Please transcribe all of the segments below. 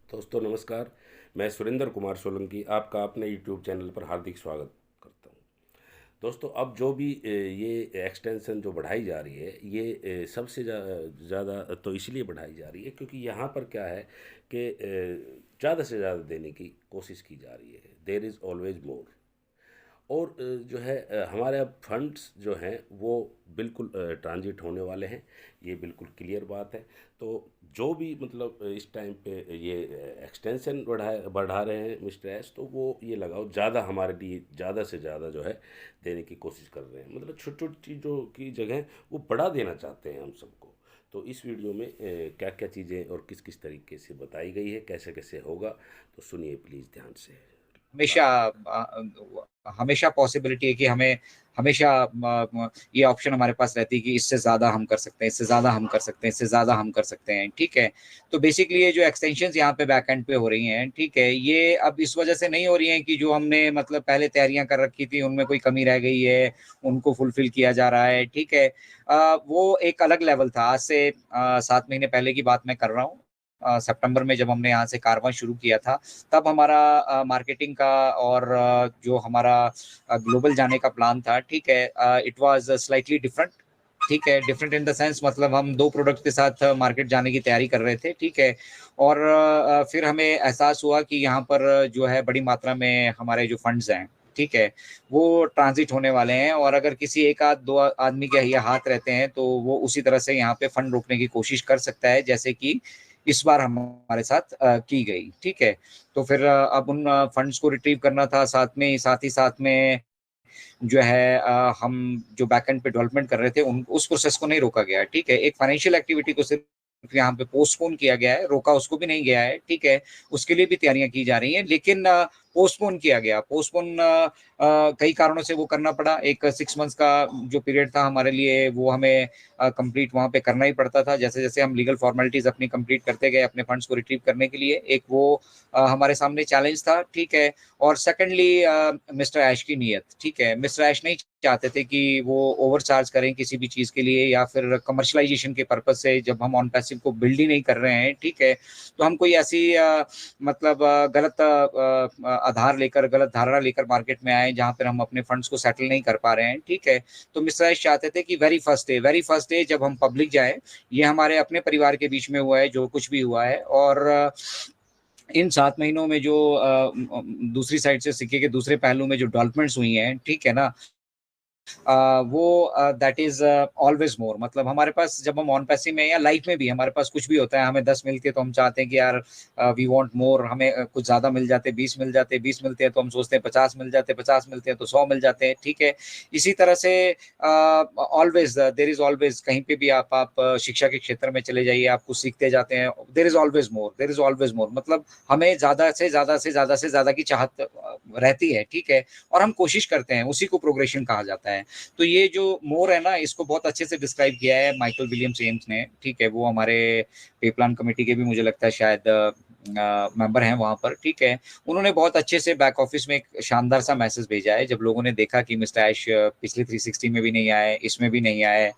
दोस्तों नमस्कार। मैं सुरेंद्र कुमार सोलंकी आपका अपने यूट्यूब चैनल पर हार्दिक स्वागत करता हूँ। दोस्तों अब जो भी ये एक्सटेंशन जो बढ़ाई जा रही है ये सबसे ज़्यादा तो इसलिए बढ़ाई जा रही है क्योंकि यहाँ पर क्या है कि ज़्यादा से ज़्यादा देने की कोशिश की जा रही है। There is always more. और जो है हमारे अब फंड्स जो हैं वो बिल्कुल ट्रांजिट होने वाले हैं। ये बिल्कुल क्लियर बात है। तो जो भी मतलब इस टाइम पे ये एक्सटेंशन बढ़ा रहे हैं मिस्टर एस, तो वो ये लगाओ ज़्यादा हमारे लिए ज़्यादा से ज़्यादा जो है देने की कोशिश कर रहे हैं। मतलब छोटी छोटी चीज़ों की जगह वो बढ़ा देना चाहते हैं हम सबको। तो इस वीडियो में क्या क्या चीज़ें और किस किस तरीके से बताई गई है, कैसे कैसे होगा, तो सुनिए प्लीज़ ध्यान से। हमेशा हमेशा पॉसिबिलिटी है कि हमें हमेशा ये ऑप्शन हमारे पास रहती है कि इससे ज़्यादा हम कर सकते हैं, इससे ज़्यादा हम कर सकते हैं, इससे ज़्यादा हम कर सकते हैं, ठीक है। तो बेसिकली ये जो एक्सटेंशंस यहाँ पे बैक एंड पे हो रही हैं, ठीक है, ये अब इस वजह से नहीं हो रही हैं कि जो हमने मतलब पहले तैयारियां कर रखी थी उनमें कोई कमी रह गई है, उनको फुलफिल किया जा रहा है, ठीक है। वो एक अलग लेवल था। आज से 7 महीने पहले की बात मैं कर रहा हूँ। सितंबर में जब हमने यहाँ से कारवां शुरू किया था, तब हमारा मार्केटिंग का और जो हमारा ग्लोबल जाने का प्लान था, ठीक है, इट वाज स्लाइटली डिफरेंट। ठीक है, डिफरेंट इन द सेंस मतलब हम 2 प्रोडक्ट के साथ मार्केट जाने की तैयारी कर रहे थे, ठीक है। और फिर हमें एहसास हुआ कि यहाँ पर जो है बड़ी मात्रा में हमारे जो फंड्स हैं, ठीक है, वो ट्रांजिट होने वाले हैं। और अगर किसी एक आध दो आदमी के ये हाथ रहते हैं तो वो उसी तरह से यहाँ पे फंड रोकने की कोशिश कर सकता है, जैसे कि इस बार हमारे साथ की गई, ठीक है। तो फिर अब उन फंड्स को रिट्रीव करना था, साथ ही साथ में जो है हम जो बैकएंड पे डेवलपमेंट कर रहे थे उन उस प्रोसेस को नहीं रोका गया है, ठीक है। एक फाइनेंशियल एक्टिविटी को सिर्फ यहाँ पे पोस्टपोन किया गया है, रोका उसको भी नहीं गया है, ठीक है। उसके लिए भी तैयारियां की जा रही हैं, लेकिन पोस्टपोन किया गया। पोस्टपोन कई कारणों से वो करना पड़ा। एक 6 मंथ्स का जो पीरियड था हमारे लिए, वो हमें कंप्लीट वहां पे करना ही पड़ता था। जैसे जैसे हम लीगल फॉर्मेलिटीज अपनी कंप्लीट करते गए अपने फंड्स को रिट्रीव करने के लिए, एक वो हमारे सामने चैलेंज था, ठीक है। और सेकंडली मिस्टर ऐश की नीयत, ठीक है। मिस्टर ऐश नहीं चाहते थे कि वो ओवर चार्ज करें किसी भी चीज के लिए, या फिर कमर्शलाइजेशन के पर्पज से जब हम ऑन पैसिव को बिल्ड ही नहीं कर रहे हैं, ठीक है, तो हम कोई ऐसी मतलब गलत आधार लेकर, गलत धारणा लेकर मार्केट में आए जहां पर हम अपने फंड्स को सेटल नहीं कर पा रहे हैं, ठीक है। तो मिस्टर ऐश चाहते थे कि वेरी फर्स्ट डे जब हम पब्लिक जाए, ये हमारे अपने परिवार के बीच में हुआ है जो कुछ भी हुआ है। और इन 7 महीनों में जो दूसरी साइड से सिक्के के दूसरे पहलू में जो डेवलपमेंट्स हुई हैं, ठीक है ना, वो दैट इज ऑलवेज मोर। मतलब हमारे पास जब हम ऑन पैसिव में या लाइफ में भी हमारे पास कुछ भी होता है, हमें 10 मिलते हैं तो हम चाहते हैं कि यार वी वांट मोर। हमें कुछ ज्यादा मिल जाते, 20 मिल जाते, 20 मिलते हैं तो हम सोचते हैं 50 मिल जाते, 50 मिलते हैं तो 100 मिल जाते हैं, ठीक है। इसी तरह से ऑलवेज देर इज ऑलवेज, कहीं पे भी आप शिक्षा के क्षेत्र में चले जाइए, आप कुछ सीखते जाते हैं, there is always more, there is always मोर। मतलब हमें ज्यादा से ज्यादा से ज्यादा से ज्यादा की चाहत रहती है, ठीक है। और हम कोशिश करते हैं, उसी को प्रोग्रेशन कहा जाता है। तो ये जो मोर है ना, इसको बहुत अच्छे से डिस्क्राइब किया है माइकल विलियम जेम्स ने, ठीक है। वो हमारे पे प्लान कमेटी के भी मुझे लगता है शायद मेंबर हैं वहां पर, ठीक है। उन्होंने बहुत अच्छे से बैक ऑफिस में एक शानदार सा मैसेज भेजा है। जब लोगों ने देखा कि मिस्टर ऐश पिछले 360 में भी नहीं आए, इसमें भी नहीं आए,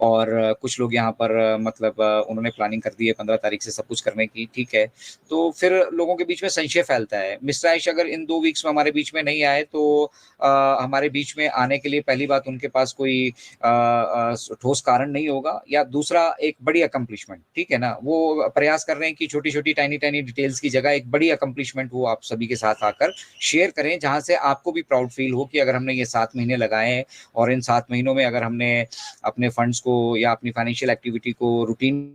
और कुछ लोग यहाँ पर मतलब उन्होंने प्लानिंग कर दी है 15 तारीख से सब कुछ करने की, ठीक है। तो फिर लोगों के बीच में संशय फैलता है। मिस्टर आयश अगर इन 2 वीक्स में हमारे बीच में नहीं आए तो हमारे बीच में आने के लिए पहली बात उनके पास कोई ठोस कारण नहीं होगा, या दूसरा एक बड़ी अकम्पलिशमेंट, ठीक है ना। वो प्रयास कर रहे हैं कि छोटी छोटी टाइनी टाइनी डिटेल्स की जगह एक बड़ी अकम्पलिशमेंट वो आप सभी के साथ आकर शेयर करें, जहां से आपको भी प्राउड फील हो कि अगर हमने ये 7 महीने लगाए हैं, और इन 7 महीनों में अगर हमने अपने फंड्स को या अपनी फाइनेंशियल एक्टिविटी को रूटीन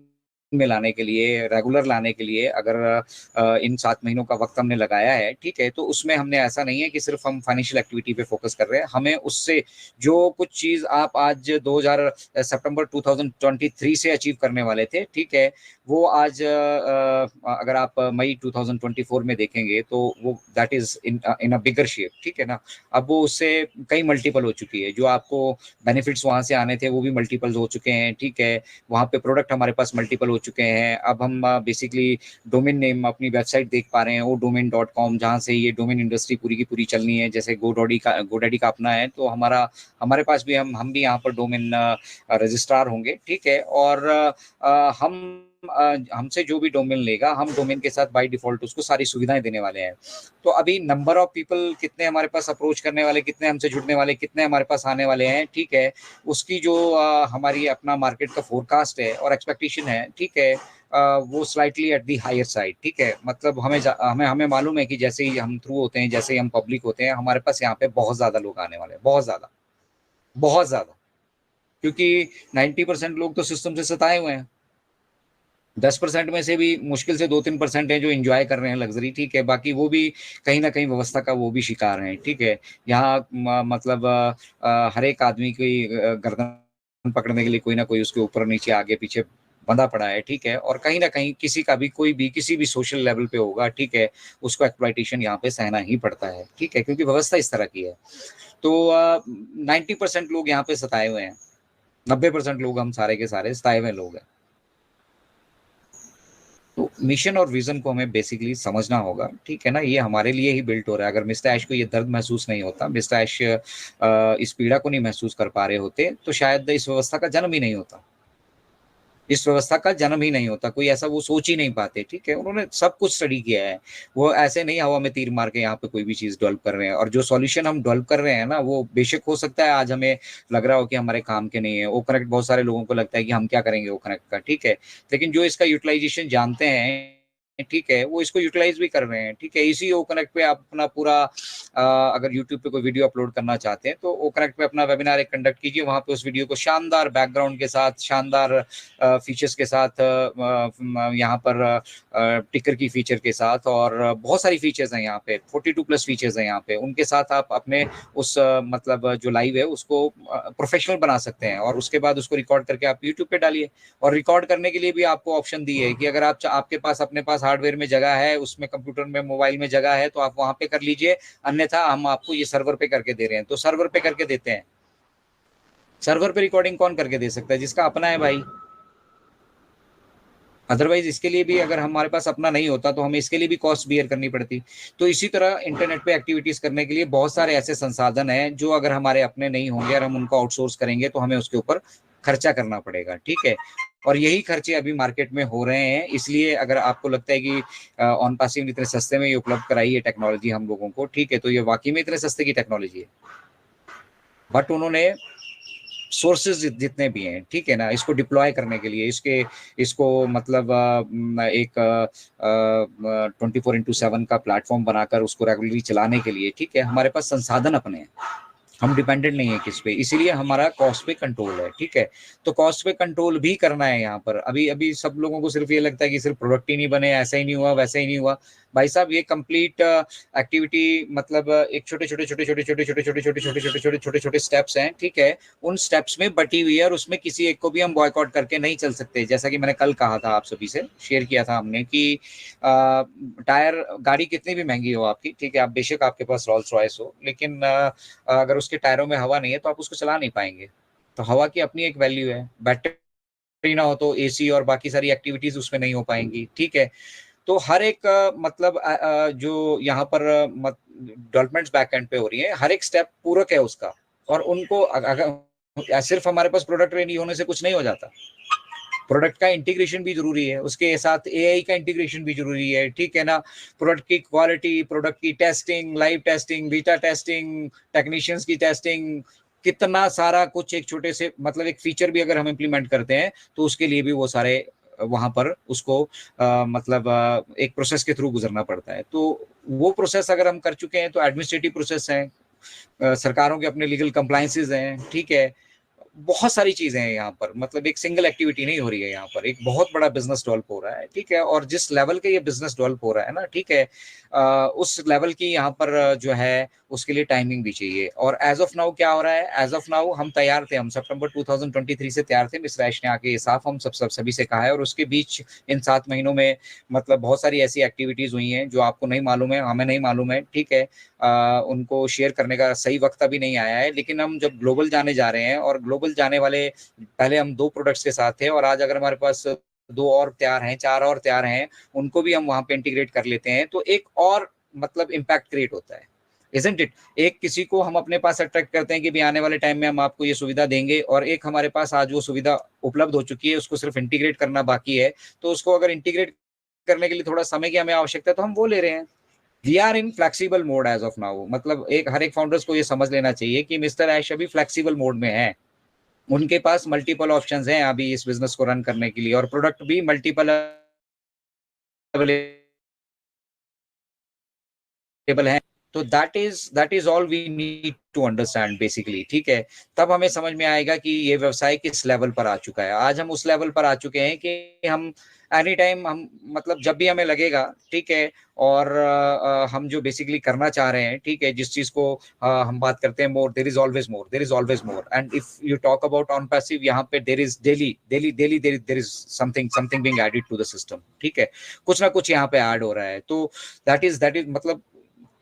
में लाने के लिए, रेगुलर लाने के लिए अगर इन 7 महीनों का वक्त हमने लगाया है, ठीक है, तो उसमें हमने ऐसा नहीं है कि सिर्फ हम फाइनेंशियल एक्टिविटी पे फोकस कर रहे हैं। हमें उससे जो कुछ चीज आप आज 2000 सितंबर 2023 से अचीव करने वाले थे, ठीक है, वो आज अगर आप मई 2024 में देखेंगे तो वो that is in a bigger shape, ठीक है ना। अब वो उससे कई मल्टीपल हो चुकी है। जो आपको बेनिफिट्स वहां से आने थे वो भी मल्टीपल हो चुके हैं, ठीक है। वहां पे प्रोडक्ट हमारे पास मल्टीपल हो चुके हैं। अब हम बेसिकली डोमेन नेम अपनी वेबसाइट देख पा रहे हैं, वो domain.com, जहाँ से ये डोमेन इंडस्ट्री पूरी की पूरी चलनी है। जैसे गोडैडी का अपना है, तो हमारे पास भी हम भी यहाँ पर डोमेन रजिस्ट्रार होंगे, ठीक है। और हम हमसे जो भी डोमेन लेगा, हम डोमेन के साथ बाय डिफॉल्ट उसको सारी सुविधाएं देने वाले हैं। तो अभी नंबर ऑफ पीपल कितने हमारे पास अप्रोच करने वाले, कितने हमसे जुड़ने वाले, कितने हमारे पास आने वाले हैं, ठीक है, उसकी जो हमारी अपना मार्केट का फोरकास्ट है और एक्सपेक्टेशन है, ठीक है, वो slightly at the higher side, ठीक है। मतलब हमें हमें मालूम है कि जैसे ही हम थ्रू होते हैं, जैसे ही हम पब्लिक होते हैं, हमारे पास यहाँ पे बहुत ज्यादा लोग आने वाले हैं, बहुत ज्यादा, बहुत ज्यादा, क्योंकि 90% लोग तो सिस्टम से सताए हुए हैं। 10% में से भी मुश्किल से 2-3% है जो एंजॉय कर रहे हैं लग्जरी, ठीक है, बाकी वो भी कहीं ना कहीं व्यवस्था का वो भी शिकार हैं, ठीक है। यहाँ मतलब हर एक आदमी की गर्दन पकड़ने के लिए कोई ना कोई उसके ऊपर नीचे आगे पीछे बंधा पड़ा है, ठीक है, और कहीं ना कहीं किसी का भी कोई भी किसी भी सोशल लेवल पे होगा, ठीक है, उसको एक्सप्लॉइटेशन यहाँ पे सहना ही पड़ता है, ठीक है, क्योंकि व्यवस्था इस तरह की है। तो 90% लोग यहाँ पे सताए हुए हैं, 90% लोग हम सारे के सारे सताए हुए लोग हैं। तो मिशन और विजन को हमें बेसिकली समझना होगा, ठीक है ना। ये हमारे लिए ही बिल्ट हो रहा है। अगर मिस्टर ऐश को ये दर्द महसूस नहीं होता, मिस्टर ऐश इस पीड़ा को नहीं महसूस कर पा रहे होते, तो शायद इस व्यवस्था का जन्म ही नहीं होता, इस व्यवस्था का जन्म ही नहीं होता, कोई ऐसा वो सोच ही नहीं पाते, ठीक है। उन्होंने सब कुछ स्टडी किया है, वो ऐसे नहीं हवा में तीर मार के यहाँ पे कोई भी चीज डेवलप कर रहे हैं। और जो सॉल्यूशन हम डेवलप कर रहे हैं ना, वो बेशक हो सकता है आज हमें लग रहा हो कि हमारे काम के नहीं है, वो कनेक्ट बहुत सारे लोगों को लगता है कि हम क्या करेंगे वो कनेक्ट का, ठीक है, लेकिन जो इसका यूटिलाइजेशन जानते हैं, ठीक है, वो इसको यूटिलाइज भी कर रहे हैं, ठीक है। इसी ओ कनेक्ट पे आप अपना पूरा अगर यूट्यूब पे कोई वीडियो अपलोड करना चाहते हैं तो ओ कनेक्ट पे अपना वेबिनार एक कंडक्ट कीजिए, वहां पे उस वीडियो को शानदार बैकग्राउंड के साथ, शानदार फीचर्स के साथ, यहाँ पर टिकर की फीचर के साथ, और बहुत सारी फीचर्स हैं यहाँ पे, 42+ फीचर्स हैं यहाँ पे, उनके साथ आप अपने उस मतलब जो लाइव है उसको प्रोफेशनल बना सकते हैं, और उसके बाद उसको रिकॉर्ड करके आप यूट्यूब पे डालिए। और रिकॉर्ड करने के लिए भी आपको ऑप्शन दी है कि अगर आप आपके पास अपने पास हार्डवेयर में जगह है, उसमें कंप्यूटर में मोबाइल में जगह है, तो आप वहां पे कर लीजिए, अन्यथा हम आपको ये सर्वर पे करके दे रहे हैं। तो सर्वर पे करके देते हैं, सर्वर पे रिकॉर्डिंग कौन करके दे सकता है? जिसका अपना है भाई। अदरवाइज इसके लिए भी अगर हमारे पास अपना नहीं होता तो हमें इसके लिए भी कॉस्ट बियर करनी पड़ती। तो इसी तरह इंटरनेट पे एक्टिविटीज करने के लिए बहुत सारे ऐसे संसाधन हैं जो अगर हमारे अपने नहीं होंगे और हम उनको आउटसोर्स करेंगे तो हमें उसके ऊपर खर्चा करना पड़ेगा, ठीक है। और यही खर्चे अभी मार्केट में हो रहे हैं। इसलिए अगर आपको लगता है कि ऑन पासिंग इतने सस्ते में ये उपलब्ध कराई है टेक्नोलॉजी हम लोगों को, ठीक है, तो ये वाकई में इतने सस्ते की टेक्नोलॉजी है। बट उन्होंने सोर्सेज जितने भी हैं, ठीक है ना, इसको डिप्लॉय करने के लिए, इसको मतलब एक 24/7 का प्लेटफॉर्म बनाकर उसको रेगुलरली चलाने के लिए, ठीक है, हमारे पास संसाधन अपने हैं, हम डिपेंडेंट नहीं है किस पे, इसीलिए हमारा कॉस्ट पे कंट्रोल है, ठीक है। तो कॉस्ट पे कंट्रोल भी करना है यहाँ पर। अभी अभी सब लोगों को सिर्फ ये लगता है कि सिर्फ प्रोडक्ट ही नहीं बने, ऐसा ही नहीं हुआ, वैसा ही नहीं हुआ। भाई साहब, ये कंप्लीट एक्टिविटी मतलब एक छोटे छोटे छोटे छोटे छोटे छोटे छोटे छोटे छोटे छोटे छोटे छोटे छोटे स्टेप्स हैं, ठीक है, उन स्टेप्स में बटी हुई है, और उसमें किसी एक को भी हम बॉयकॉट करके नहीं चल सकते। जैसा कि मैंने कल कहा था, आप सभी से शेयर किया था हमने कि टायर, गाड़ी कितनी भी महंगी हो आपकी, ठीक है, आप बेशक आपके पास रोल्स रॉयस हो, लेकिन अगर उसके टायरों में हवा नहीं है तो आप उसको चला नहीं पाएंगे। तो हवा की अपनी एक वैल्यू है, बैटरी ना हो तो एसी और बाकी सारी एक्टिविटीज उसमें नहीं हो पाएंगी, ठीक है। तो हर एक मतलब जो यहाँ पर डेवलपमेंट्स बैक एंड पे हो रही है, हर एक स्टेप पूरक है उसका। और उनको अगर सिर्फ हमारे पास प्रोडक्ट रेडी होने से कुछ नहीं हो जाता, प्रोडक्ट का इंटीग्रेशन भी जरूरी है, उसके साथ एआई का इंटीग्रेशन भी जरूरी है, ठीक है ना। प्रोडक्ट की क्वालिटी, प्रोडक्ट की testing, live testing, beta testing, technicians की टेस्टिंग, कितना सारा कुछ एक छोटे से मतलब एक फीचर भी अगर हम इम्प्लीमेंट करते हैं तो उसके लिए भी वो सारे वहां पर उसको मतलब एक प्रोसेस के थ्रू गुजरना पड़ता है। तो वो प्रोसेस अगर हम कर चुके हैं तो एडमिनिस्ट्रेटिव प्रोसेस है, सरकारों के अपने लीगल कंप्लायंसेस हैं, ठीक है, बहुत सारी चीजें हैं यहाँ पर। मतलब एक सिंगल एक्टिविटी नहीं हो रही है यहाँ पर, एक बहुत बड़ा बिजनेस डेवलप हो रहा है, ठीक है। और जिस लेवल के ये बिजनेस डेवलप हो रहा है ना, ठीक है, उस लेवल की यहाँ पर जो है उसके लिए टाइमिंग भी चाहिए। और एज ऑफ नाउ क्या हो रहा है, एज ऑफ नाउ हम तैयार थे, हम सितंबर 2023 से तैयार थे। मिस्टर ऐश ने आके ये साफ हम सभी से कहा है, और उसके बीच इन 7 महीनों में मतलब बहुत सारी ऐसी एक्टिविटीज हुई हैं जो आपको नहीं मालूम है, हमें नहीं मालूम है, ठीक है। उनको शेयर करने का सही वक्त अभी नहीं आया है। लेकिन हम जब ग्लोबल जाने जा रहे हैं, और ग्लोबल जाने वाले पहले हम 2 प्रोडक्ट्स के साथ थे, और आज अगर हमारे पास 2 और तैयार हैं, 4 और तैयार हैं, उनको भी हम वहां पे इंटीग्रेट कर लेते हैं, तो एक और मतलब इम्पैक्ट क्रिएट होता है। Isn't it? एक किसी को हम अपने पास अट्रैक्ट करते हैं कि भी आने वाले टाइम में हम आपको ये सुविधा देंगे, और एक हमारे पास आज वो सुविधा उपलब्ध हो चुकी है, उसको सिर्फ इंटीग्रेट करना बाकी है। तो उसको अगर इंटीग्रेट करने के लिए थोड़ा समय की हमें आवश्यकता है, तो हम वो ले रहे हैं। We are in flexible mode as of now. मतलब एक हर एक फाउंडर्स को ये समझ लेना चाहिए कि मिस्टर ऐश अभी फ्लेक्सिबल मोड में है। उनके पास मल्टीपल ऑप्शंस हैं अभी इस बिजनेस को रन करने के लिए, और प्रोडक्ट भी मल्टीपल अवेलेबल हैं। तो that is all we need to understand basically, ठीक है। तब हमें समझ में आएगा कि ये व्यवसाय किस लेवल पर आ चुका है। आज हम उस लेवल पर आ चुके हैं कि हम एनी टाइम, हम मतलब जब भी हमें लगेगा, ठीक है, और हम जो बेसिकली करना चाह रहे हैं, ठीक है, जिस चीज को हम बात करते हैं more, there is always more, there is always more. And if you talk about on passive, यहाँ पे there is daily there is something something being added to the system, ठीक है। कुछ ना कुछ यहाँ पे ऐड हो रहा है। तो दैट इज मतलब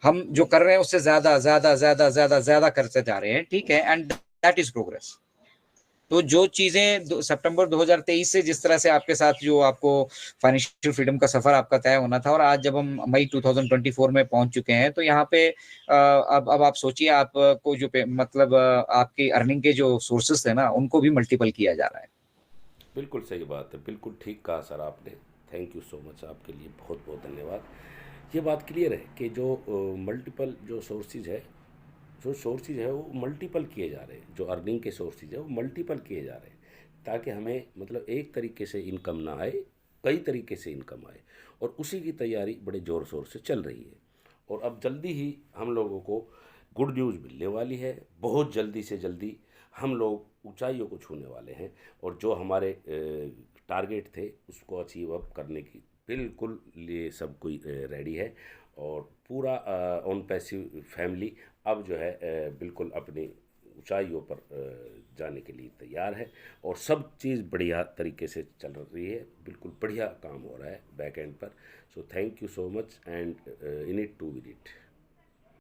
हम जो कर रहे हैं उससे ज्यादा ज्यादा ज्यादा ज्यादा ज्यादा करते जा रहे हैं, ठीक है। And that is progress. तो जो चीजें सितंबर 2023 से जिस तरह से आपके साथ जो आपको फाइनेंशियल फ्रीडम का सफर आपका तय होना था, और आज जब हम मई 2024 में पहुंच चुके हैं, तो यहाँ पे अब आप सोचिए, आपको जो मतलब आपकी अर्निंग के जो सोर्सेस थे ना, उनको भी मल्टीपल किया जा रहा है। बिल्कुल सही बात है, बिल्कुल ठीक कहा सर आपने। थैंक यू सो मच, आपके लिए बहुत बहुत धन्यवाद। ये बात क्लियर है कि जो मल्टीपल जो सोर्सेज है, जो सोर्सेज है वो मल्टीपल किए जा रहे हैं, जो अर्निंग के सोर्सेज है वो मल्टीपल किए जा रहे हैं, ताकि हमें मतलब एक तरीके से इनकम ना आए, कई तरीके से इनकम आए। और उसी की तैयारी बड़े ज़ोर शोर से चल रही है। और अब जल्दी ही हम लोगों को गुड न्यूज़ मिलने वाली है। बहुत जल्दी से जल्दी हम लोग ऊंचाइयों को छूने वाले हैं, और जो हमारे टारगेट थे उसको अचीव अप करने की बिल्कुल ये सब कोई रेडी है। और पूरा ऑन पैसिव फैमिली अब जो है बिल्कुल अपनी ऊंचाइयों पर जाने के लिए तैयार है। और सब चीज़ बढ़िया तरीके से चल रही है, बिल्कुल बढ़िया काम हो रहा है बैक एंड पर। So thank you so much, and in it to with it.